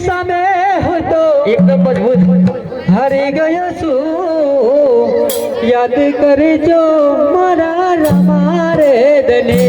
સામે હું તો એકદમ મજબૂત. હારી ગયો છું. યાદ કરજો મારા રમા રે દને.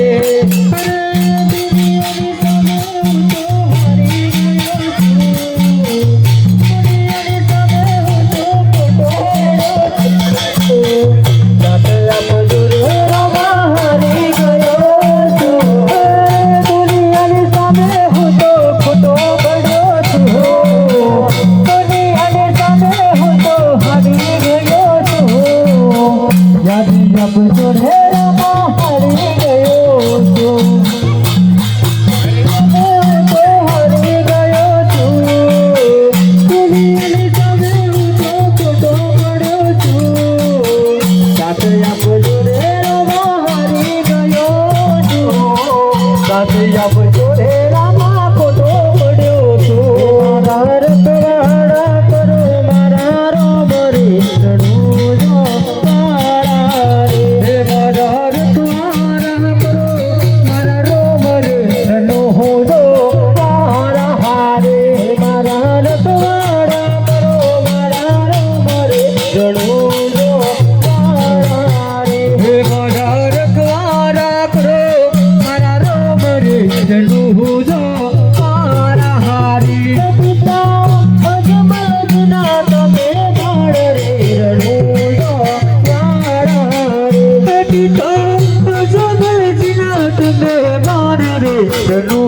Salude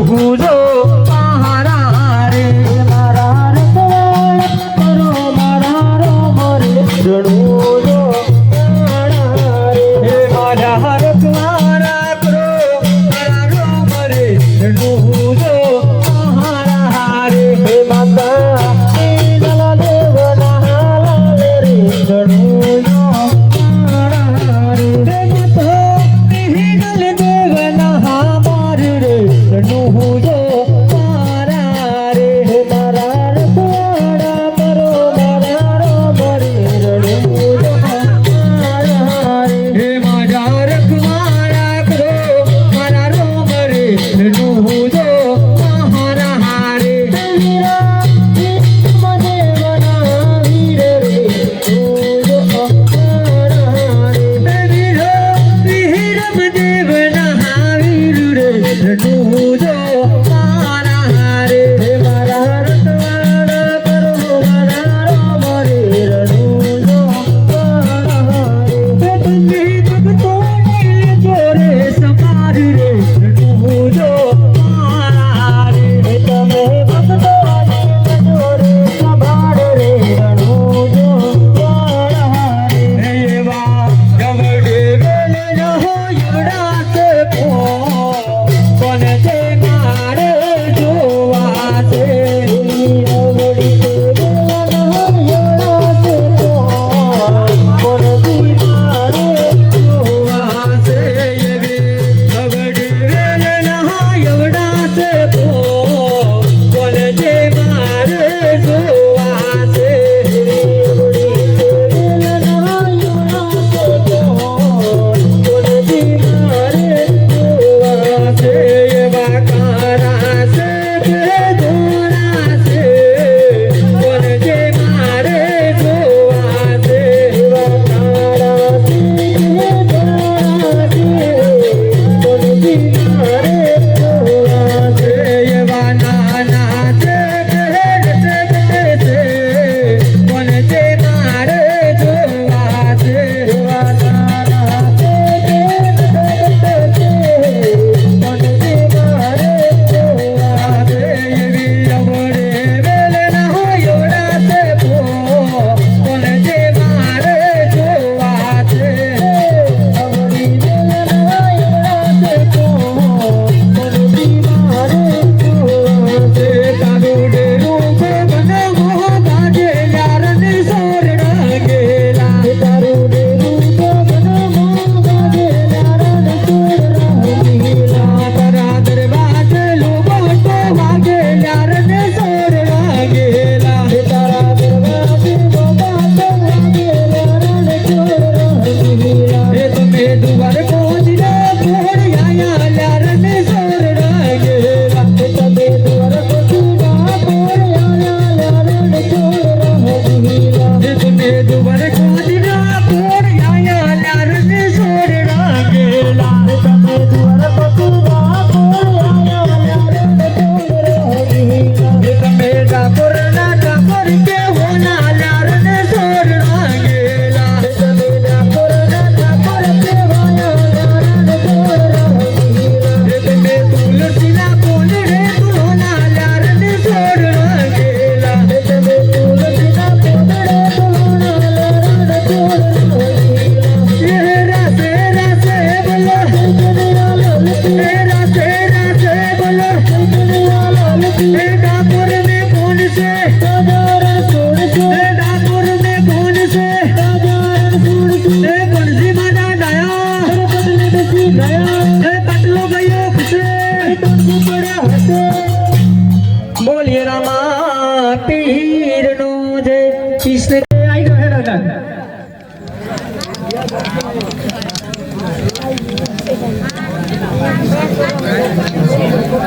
બોલીએ રામા પીરનો જય કૃષ્ણ આવી ગયો હેડો તાર.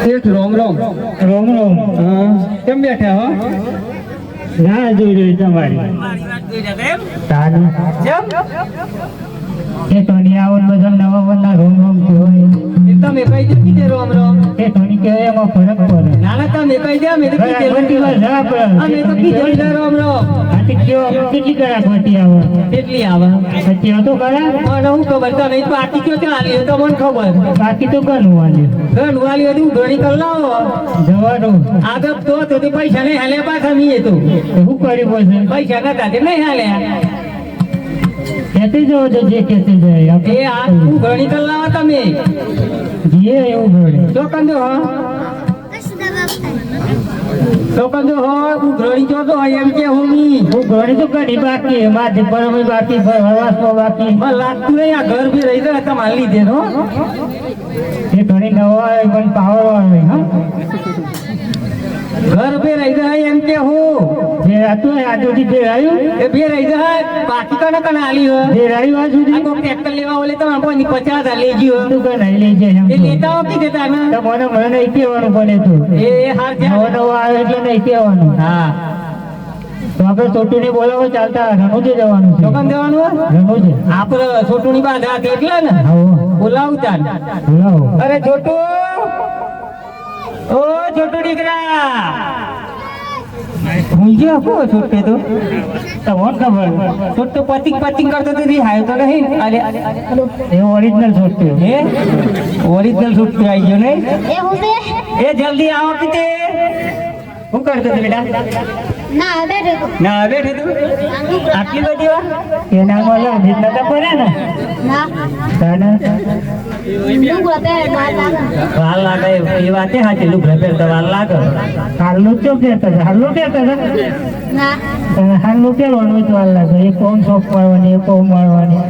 શેઠ રોમ રોમ. રોમ રોમ. હા કેમ બેઠા હો? ના જોઈ રહ્યું તમારી તારું એ ટોની આવન બધા નવા વનના રોમ રોમ કહેવાય. તમે કહી દે કીધે રોમ રોમ એ ટોની કહેવાય એમાં ફરક પડે. નાના તમે કહી દે અમે તો કીધે ઘંટી વાર જા અમે તો કીધે છે રોમ રોમ આથી કયો કેટલી કરા ઘંટી આવે કેટલી આવે પછી હતો ખરા મને હું ખબર તને બાકી કયો ચાલી તો મને ખબર બાકી તો ઘણું વાલે ઘણ વાલી હતી ઘણી કર લાવો જવાનું આગળ તો પૈસા નહીં હાલે પાછા મીએ તો શું કર્યું પછી પૈસા નતા તે નહીં હાલ્યા કહેતી જવો તો જે કહેતી જાય એ આ હું ઘણી કર લાવો તમે જે એવું ઘડે તો કંદો હો તો કંદો હો હું ઘણી જોતો હોય એમ કે હું મી હું ઘણી તો ઘણી બાકી માથે પરમે બાકી હવાસમાં બાકી મને લાગતું નહીં આ ઘર બી રહી જાય તમારે લીધે નો એ ઘણી નવા આવે પણ પાવર આવે હા ઘર બે રહી જાય એમ કે હું જે હતું એ આજુથી જે રહ્યું એ બે રહી જાય બાકી કને કને આલી હોય જે રહ્યું આ આજુથી કોઈ ટ્રેક્ટર લેવા ઓલે તો 50,000 લઈ ગયો તું કઈ નહીં લઈ જાય એમ એ લેતા હો કે દેતા ને તો મને નહીં કહેવાનું પડે તું એ હાર નવો નવો આવે એટલે નહીં કહેવાનું હા તો આપણે ચોટુને બોલાવો ચાલતા રણુજે જવાનું છે ચોકન દેવાનું રણુજે આપણે છોટુની બાધા હતી એટલે ને આવો બોલાવતા ને. બોલાવો અરે છોટુ ઓ છોટુ દીકરા હું ગયો કો છોટે તો તમને ખબર છોટો પતિંગ કરતો તો હાય તો નહીં અરે એ ઓરિજિનલ છોટું હે ઓરિજિનલ છોટુ આવી ગયો નહીં એ હું છે એ જલ્દી આવો કીતે શું કરતો તો બેટા ના બેઠો તો ના બેઠે તું આટલી બધી વાર એના મળે જીતના તો પડે ને ના તાને લુગડા પહેરે બાર લાગે વાર લાગે એ વાતે હાચી લુગડા પહેરતા વાર લાગે હાલનું કેમ કહેતા હતા હાલનું કહેતા હતા ના હાલનું પહેરવાનું તો હાલ લાગે એક ઓમ શોખ મારવાની એક ઓમ મારવાની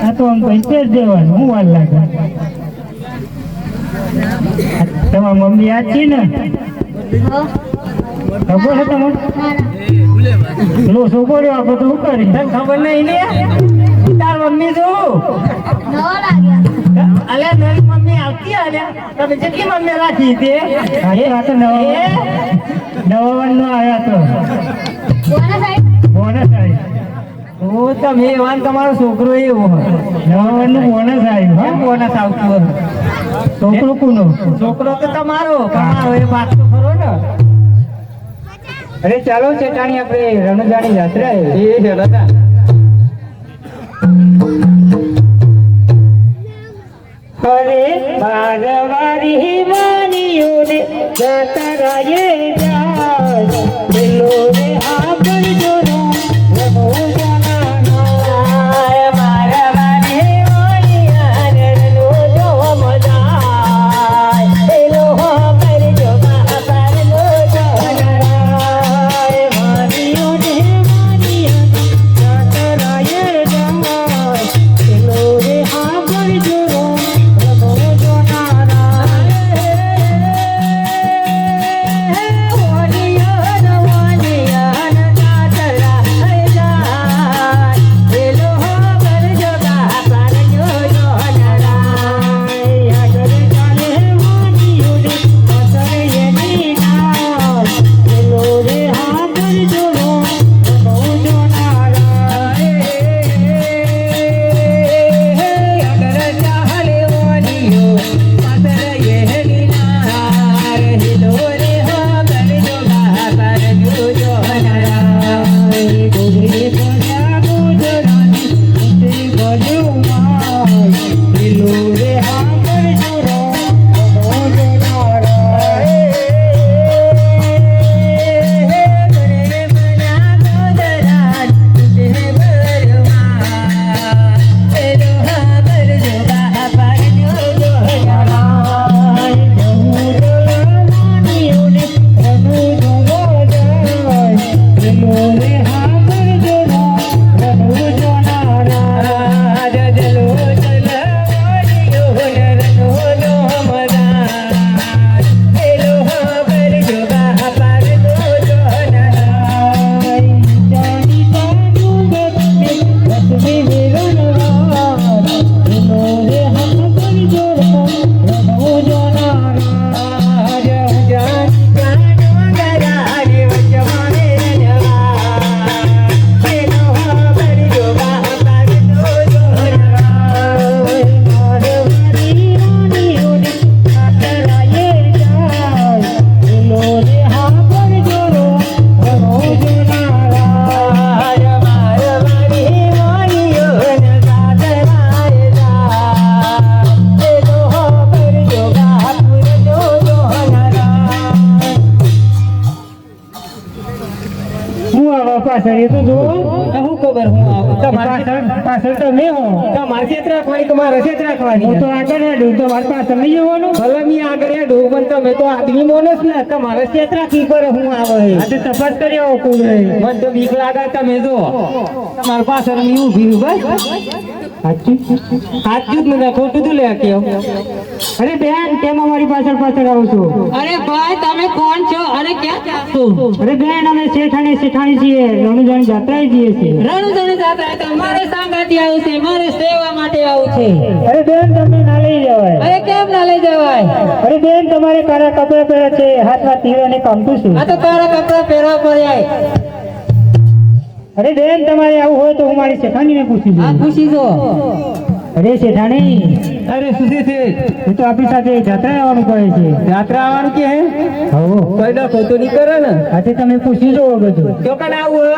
આ તો આમ પૈસે જ દેવાનું હું વાર લાગે તમારી મમ્મી યાદ છે ને હો ખબર છે તમને પેલો છોકરો આપો તો શું કરી તને ખબર નહીં લે તાર મમ્મી શું નવો લાગ્યા અલ્યા નવી મમ્મી આવતી અલ્યા તમે જેટલી મમ્મી રાખી તે આ તો નવા નો આવ્યા તો કોના સાઈડ બોનસ આવી ઓ તમે એવા ને તમારો છોકરો એવો નવા નું બોનસ આવ્યું કેમ બોનસ આવતું હોય? છોકરો કોનો છોકરો તો તમારો તમારો એ વાત તો ખરો ને અરે ચાલો ચેટાણી આપણે રણુજાની યાત્રા એ હેડતા અરે બારવારી માનીયો ને જાતરાએ જાય પેલો રે આગળ જોનો રમો જાના બારવારી માનીયા ને રનો જો મજાય પેલો આગળ જો બાર નો જાનાય માનીયો ને માનીયા જાતરાએ જાય પેલો રે આગળ જોનો રમો જાના પાછળ એ તો જો શું ખબર હું આવું પાછળ તમે હો તમારે ખેત રાખવાની કે મારે ખેત રાખવાની હું તો આગળ હેડું તમારે પાછળ નહીં જવાનું ભલે મેં આગળ હેડું પણ તમે તો આદમી મોનસ ને તમારે ખેત રાખવી પડે હું આવે આજે તપાસ કરી આવો કુદરે મને તો બીક લાગે તમે જો તમારા પાછળ મેં ઊભી બસ સાચું સાચું જ મને ખોટું તું લે કેમ અરે બેન કેમ અમારી પાછળ આવો છો અરે ભાઈ તમે કોણ છો અને ક્યાં છો અરે બેન અમે શેઠાણી છીએ રણુજાની જાત્રાએ જઈએ છીએ રણુજણ જાત્રા તમારે સાંગાતી આવું છે મારે સેવા માટે આવું છે અરે બેન તમે ના લઈ જવાય અરે કેમ ના લઈ જવાય અરે બેન તમારે કાળા કપડા પહેર્યા છે હાથમાં તીર અને કામતું છે આ તો તારા કપડા પહેરવા પડ્યા અરે બેન તમારે આવું હોય તો હું મારી શેઠાણીને પૂછી આ જોઉં ખુશી જો અરે શેઠાણી અરે શું છે એ તો આપણી સાથે જાત્રા આવવાનું કહે છે યાત્રા આવવાનું કે હે હો કોઈ ડખો તો નહીં કરે ને આજે તમે પૂછી જોવો બધું તો કને આવું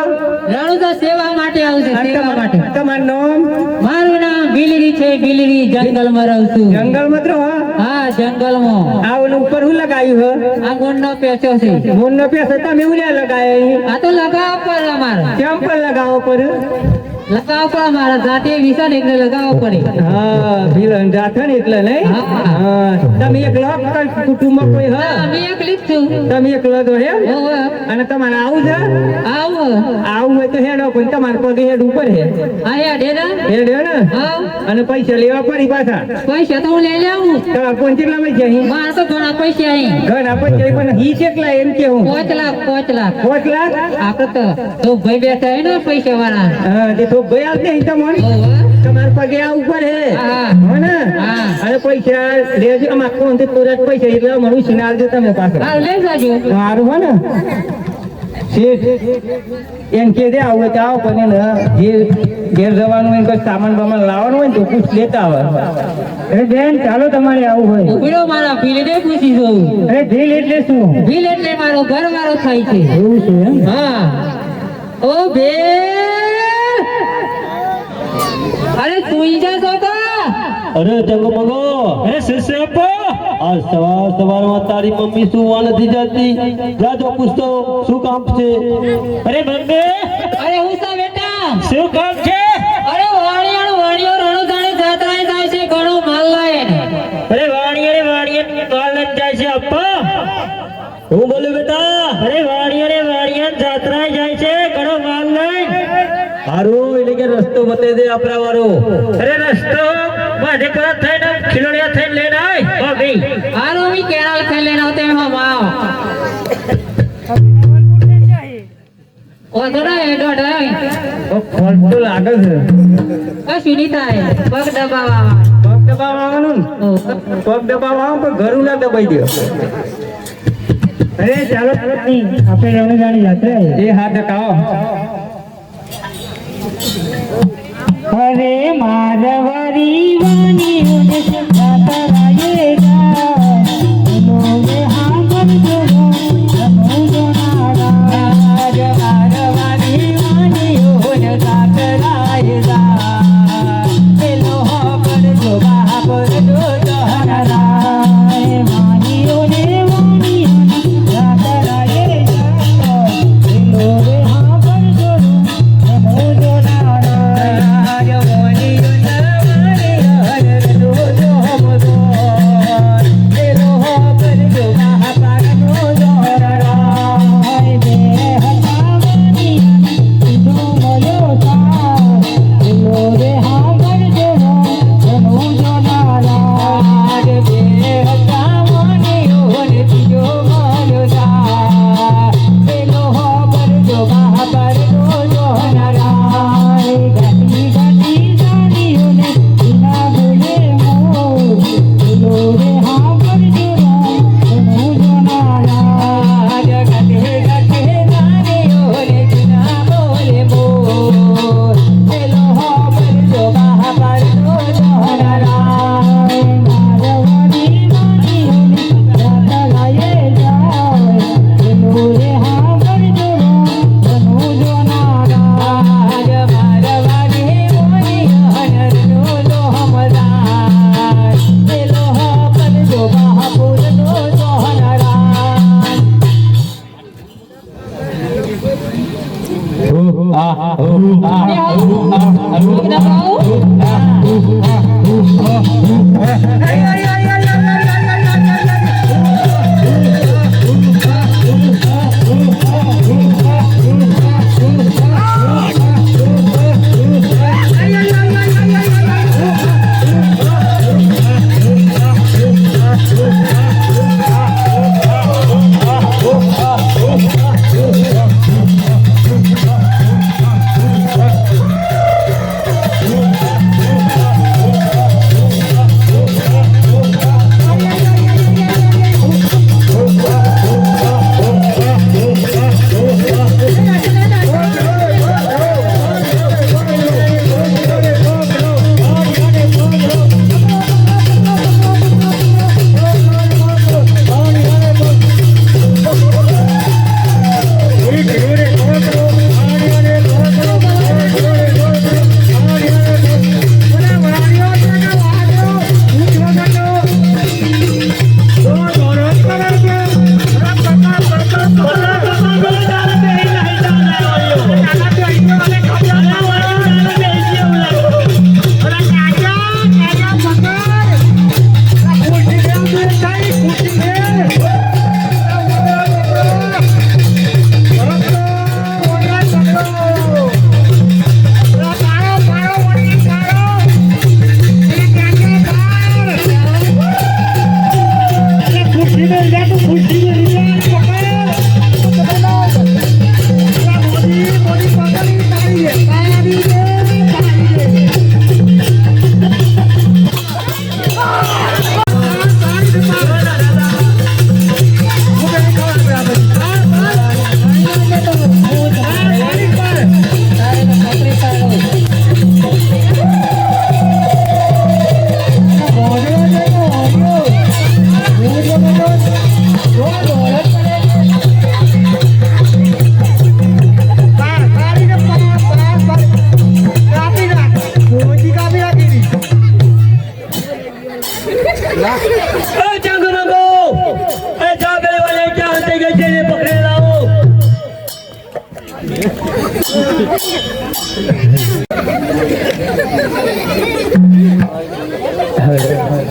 રણુજા સેવા માટે આવું છે સેવા માટે તમારું નામ મારું નામ બિલરી છે બિલરી જંગલમાં રહું છું જંગલમાં તો હા જંગલમાં આવું ઉપર શું લગાવ્યું હે આ ગુણનો પેચો છે મોનનો પેસ તમે ઉલ્યા લગાય આ તો લગાવ પડે અમારે કેમ પર લગાવો પર લગાવ પડે મારા જાતે વિશાળ એટલે લગાવવો પડે હા ભીલન જાથે ને એટલે નહીં હા તમે એકલા કુટુંબમાં કોઈ હા, હા અમે એકલી જ છું તમે એકલા તો એમ હોવે. અને તમારે આવું છે આવો આવું હોય તો હેડો પણ તમારે પગે હેડ ઉપર હે આ ડેરા હેડ ને આવ અને પૈસા લેવા પડી પાછા પૈસા તો હું લઈ લેવું તમારે કોણ કેટલા પૈસા અહીં મારે તો ઘણા પૈસા અહીં ઘણા પૈસા પણ હી કેટલા એમ કે હું 5 લાખ 5 લાખ 5 લાખ આપણે તો ભાઈ બેઠા હે ને પૈસા વાળા હા તે તો ભાઈ આવતે અહીં તમને તમારે પગે આ ઉપર હે હા. હો ને હા. અને પૈસા લેજો અમાર કોણ તે તોરા પૈસા એટલે અમારું સિનાર જો તમે પાછળ હાલ લઈ જાજો સારું હો ને શેઠ એમ કે દે આવું તો આવો પણ એને જે ઘેર જવાનું હોય કોઈ સામાન બામાન લાવવાનું હોય ને તો પૂછ લેતા આવે અરે બેન ચાલો તમારે આવું હોય ઉભીડો મારા ભીલને પૂછી જોઉં અરે ભીલ એટલે શું ભીલ એટલે મારો ઘર વાળો થાય છે એવું છે એમ હા ઓ ભીલ અરે સુઈ જા છોકરા અરે જગમગો અરે સસપો આ સવારમાં તારી મમ્મી શું વા નથી જતી જા તો પૂછતો શું કામ છે અરે બંબે અરે હું સા બેટા શું કામ છે અરે વાણિયો રણુજાની જાત્રાએ જાય છે ઘણો માલ લાય અરે વાણીએ માલ જાય છે અપ્પા હું બોલ્યો બેટા અરે વાણીએ જાત્રાએ જાય છે ઘણો માલ લઈ હારું એટલે કે રસ્તો બતાવી દે આપણા વાળો અરે રસ્તો માથે પરત થઈને ખીલોડિયા થઈને લઈને આય ભાભી હારો મી કેનાલ ખાઈ લેના હોતે હમ આવો ઓ દરા એ ડોડા ફોન તો લાગે છે આ સુનીતા હે પગ દબાવા પગ દબાવવાનું ઓ પગ દબાવવાનું પણ ઘરું ના દબાઈ દો અરે ચાલો આપણે રણુજાની જાત્રા એ હાથ દકાવો અરે મારવારી વાણીઓને જાતરાએ લોવે હાંગર જોગો રણુજનારા મારવારી વાણીઓને જાતરાએ પેલો હાંગર જોગા પર જોગનારા વાણીઓને જાતરાએ લોવે હાંગર જોગો રણુજનારા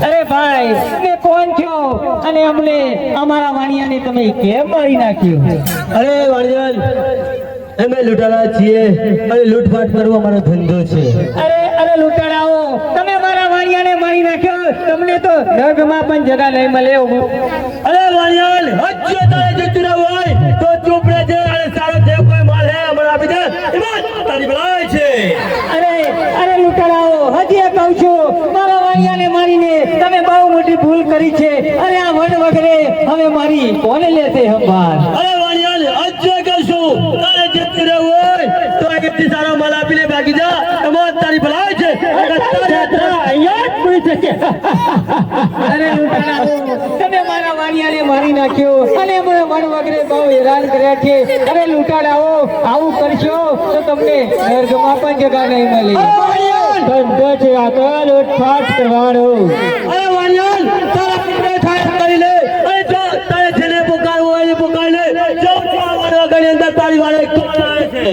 અરે ભાઈ તમે કોણ છો અને અમને અમારા વાણિયાને તમે કેમ મારી નાખ્યું? અરે વાણિયાલ, અમે લૂંટારા છીએ અને લૂંટફાટ કરવો અમારો ધંધો છે. અરે લૂંટારાઓ, તમે મારા વાણિયાને મારી નાખ્યો. તમને તો નર્કમાં પણ જગા નહીં મળે. અરે વાણિયાલ, હજ્જો તારે જતું રહેવું હોય તો ચૂપ રહેજે અને સારો જે કોઈ માલ હે અમને આપી દે. એમાં તારી ભલાઈ છે. અરે લૂંટારાઓ, હજી કહું છું, મારા વાણિયાને મારીને તમે બહુ મોટી ભૂલ કરી છે. અરે આ વન વગરે હવે મારી કોને લેશે સંભાળ? અરે વાણિયાલ, હજ્જો કશું તારે જતું રહેવું હોય તો એકથી સારો માલ આપી લે. બાકી જા, એમાં તારી ભલાઈ છે. અહીંયા જ પૂરી થશે. અરે લૂંટારાઓ, તમે મારા વાણિયાને મારી નાખ્યો અને મને વન વગરે બહુ હેરાન કર્યા છે. અરે લૂંટારાઓ, આવું કરશો તો તમને નર્કમાં પણ જગા નહીં મળે. ધંધો છે આ તો લૂંટફાટ કરવાનો. અરે વાણિયાલ, તારા પુત્રે થાય કરી લે. અરે જો તારે જેને પોકારવું હોય એને પોકારી લે. જો વાળાની અંદર તારી વાળે કોણ આવે છે?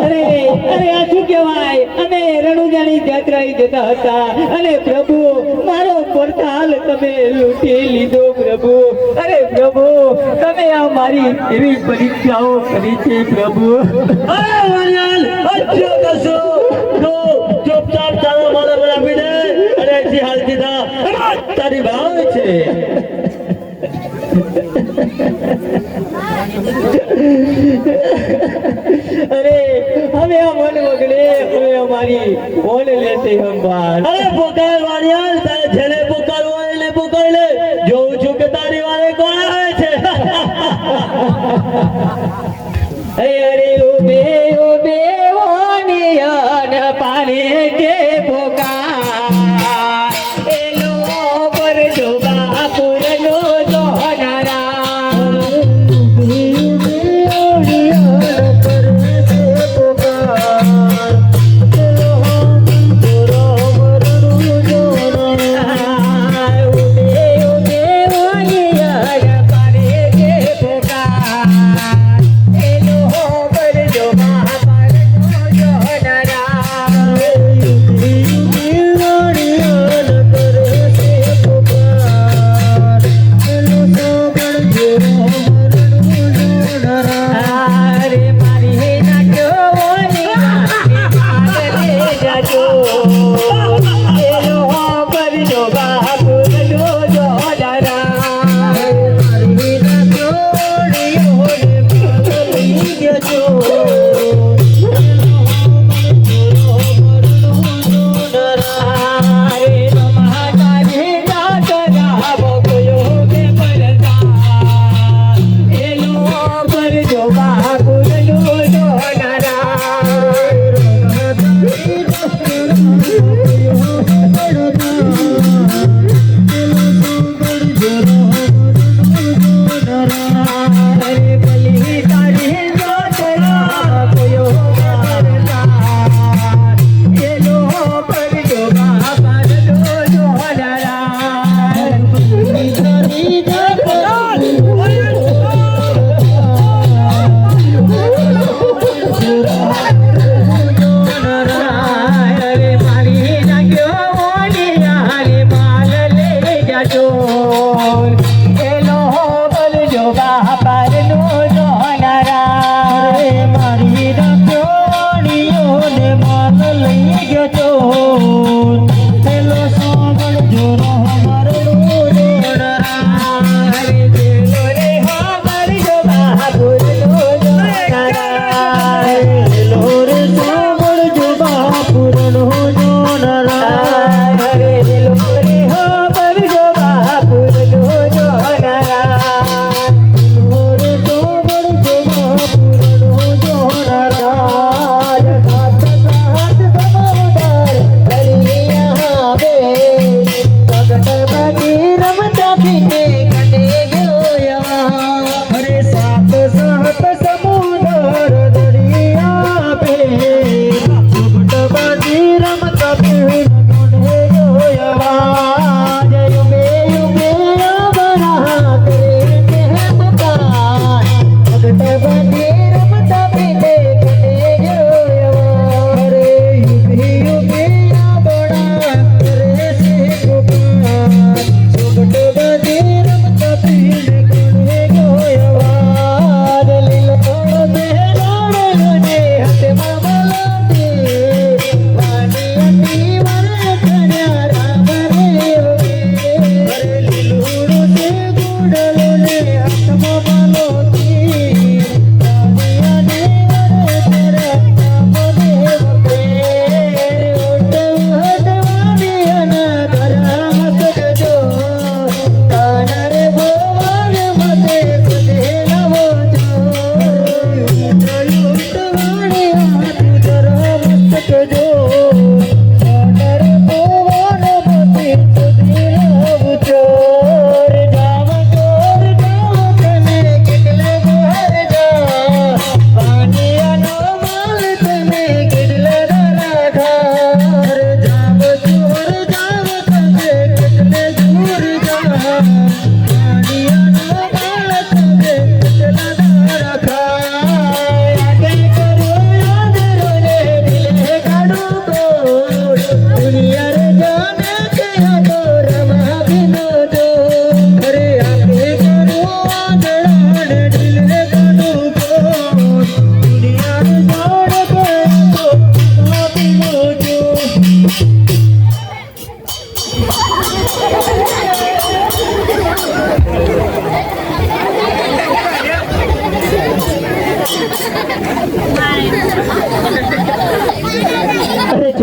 અરે આ શું કહેવાય? અમે રણુજાની જાત્રાએ જતા હતા અને પ્રભુ મારો પરતાલ તમે લૂંટી લીધો. પ્રભુ, અરે પ્રભુ, તમે આ મારી એવી પરીક્ષાઓ કરી છે પ્રભુ. અરે વાણિયાલ, હજ્જો કશું તો ચૂપચાપ તારો માલ મને આપી દે અને એથી હાલ દીધા એમાં તારી ભાવ છે. અરે હવે આ મન વગડે હવે અમારી કોણ લેશે સંભાળ? અરે પોકાર વાણિયાલ, તારે જેને પોકારવું હોય એને પોકારી લે. જોઉં છું કે તારી વાળે કોણ આવે છે. અરે ઉભે વાણિયાન પાને કે પોકાર એલો પર જોગા પુરનો જોનારા.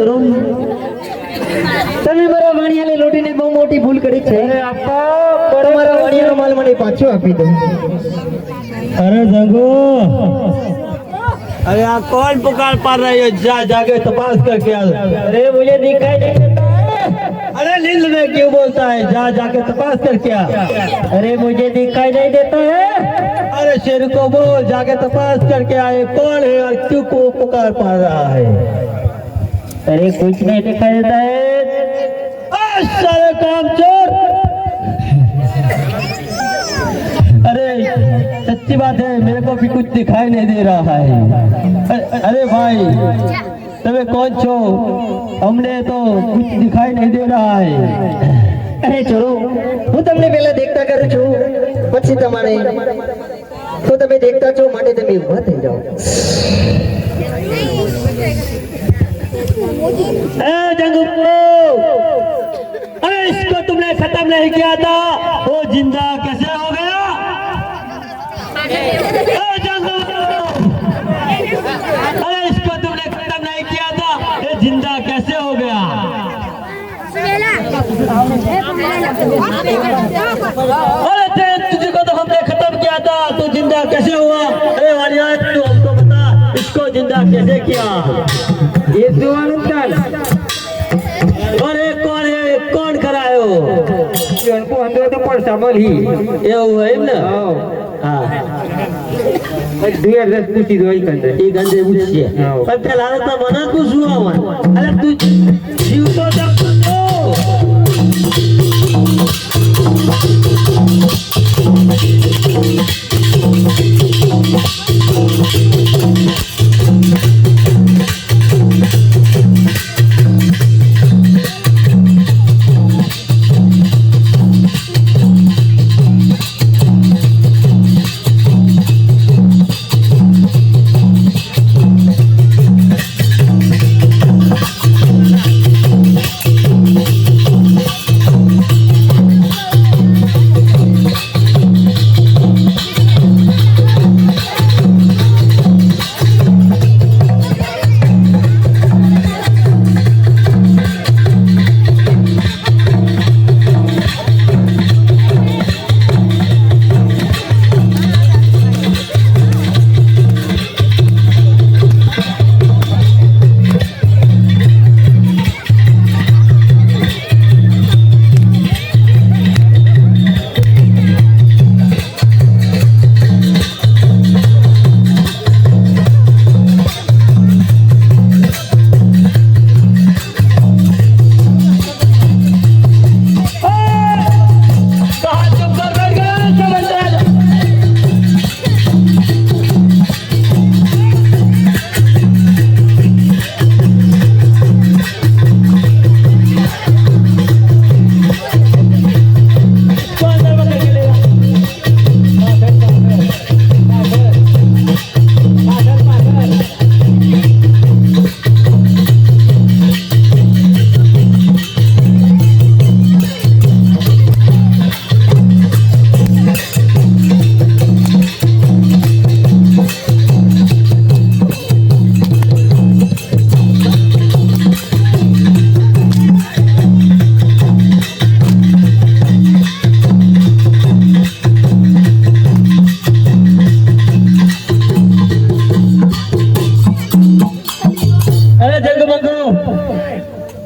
ચોરો તમે મારા વાણિયાને લોટીને બહુ મોટી ભૂલ કરી છે આપા તમારા વાણિયાનો માલ મને પાછો આપી દો अरे जगो अरे यहाँ कौन पुकार पा रही है जा जाके तपास करके आ अरे मुझे दिखाई नहीं देता अरे नींद में क्यों बोलता है जा जाके तपास करके आ अरे मुझे दिखाई नहीं देता है अरे शेर को बोल जाके तपास करके आए कौन है और क्यों को पुकार पा रहा है अरे कुछ नहीं दिखाई देता है सारे काम चोर अरे सच्ची बात है मेरे को भी कुछ दिखाई नहीं दे रहा है अरे भाई तुम्हें कौन छो हमने तो कुछ दिखाई नहीं दे रहा है અરે ચોરો હું તમને પહેલા દેખતા કરું છું પછી તમારે તો તમે દેખતા છો માટે તમે ઊભા થઈ જાઓ जंगू अरे इसको तुमने खत्म नहीं किया था वो जिंदा कैसे हो गया जंगू अरे इसको तुमने खत्म नहीं किया था ये जिंदा कैसे हो गया अरे तुझे को तो हमने खत्म किया था तू जिंदा कैसे हुआ अरे वालिया तू हमको बता इसको जिंदा कैसे किया એ જોવાનું ચાલ अरे कौन करायो અણકો અંદર તો પણ સાંભળ હી એવું એમ ને હા બે રસ પૂછી દો કંદર એ ગંદે પૂછીએ પણ પેલા તો મને તું શું આવવાનું અરે તું જીવ તો જપતો છો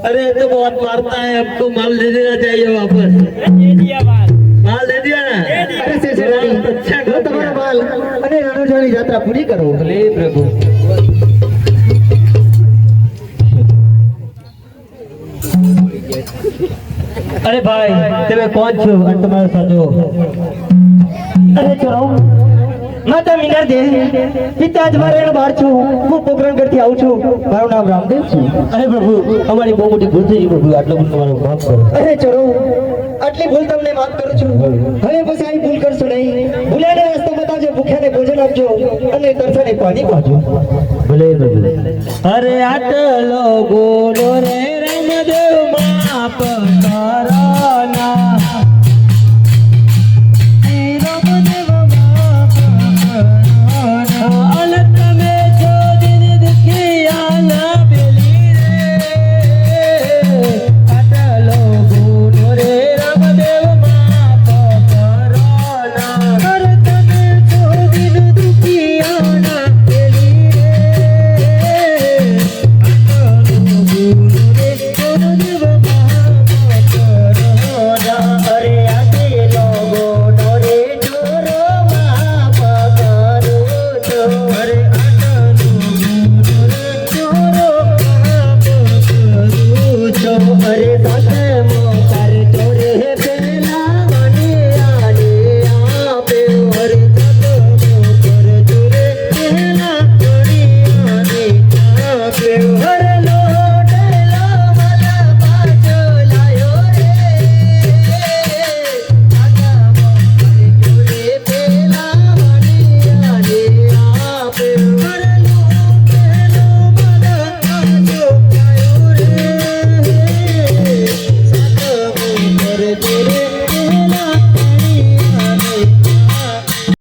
अरे तो बहुत मारता है हमको माल दे देना चाहिए वापस माल दे दिया ना અરે શેષરાણી अच्छा જો તમારા માલ અને રણોજાની યાત્રા પૂરી કરો भले प्रभु अरे भाई तुम्हें कौन छो और तुम्हारे साथ हो અરે ચોરો માતા મીના દે પિતા જ મારે બહાર છું હું પોકરણગઢથી આવું છું મારું નામ રામદેવ છે अरे प्रभु हमारी बहुत मोटी भूल थी प्रभु आटला भूल तुम्हारा माफ करो અરે ચોરો આટલી ભૂલ તમને માફ કરું છું હવે પછી આવી ભૂલ કરશો નહીં ભૂલ્યાને રસ્તો બતાવજો ભૂખ્યાને ભોજન આપજો અને તરસાને પાણી પાજો भले प्रभु अरे आटलो गोलो रे रामदेव माफ करो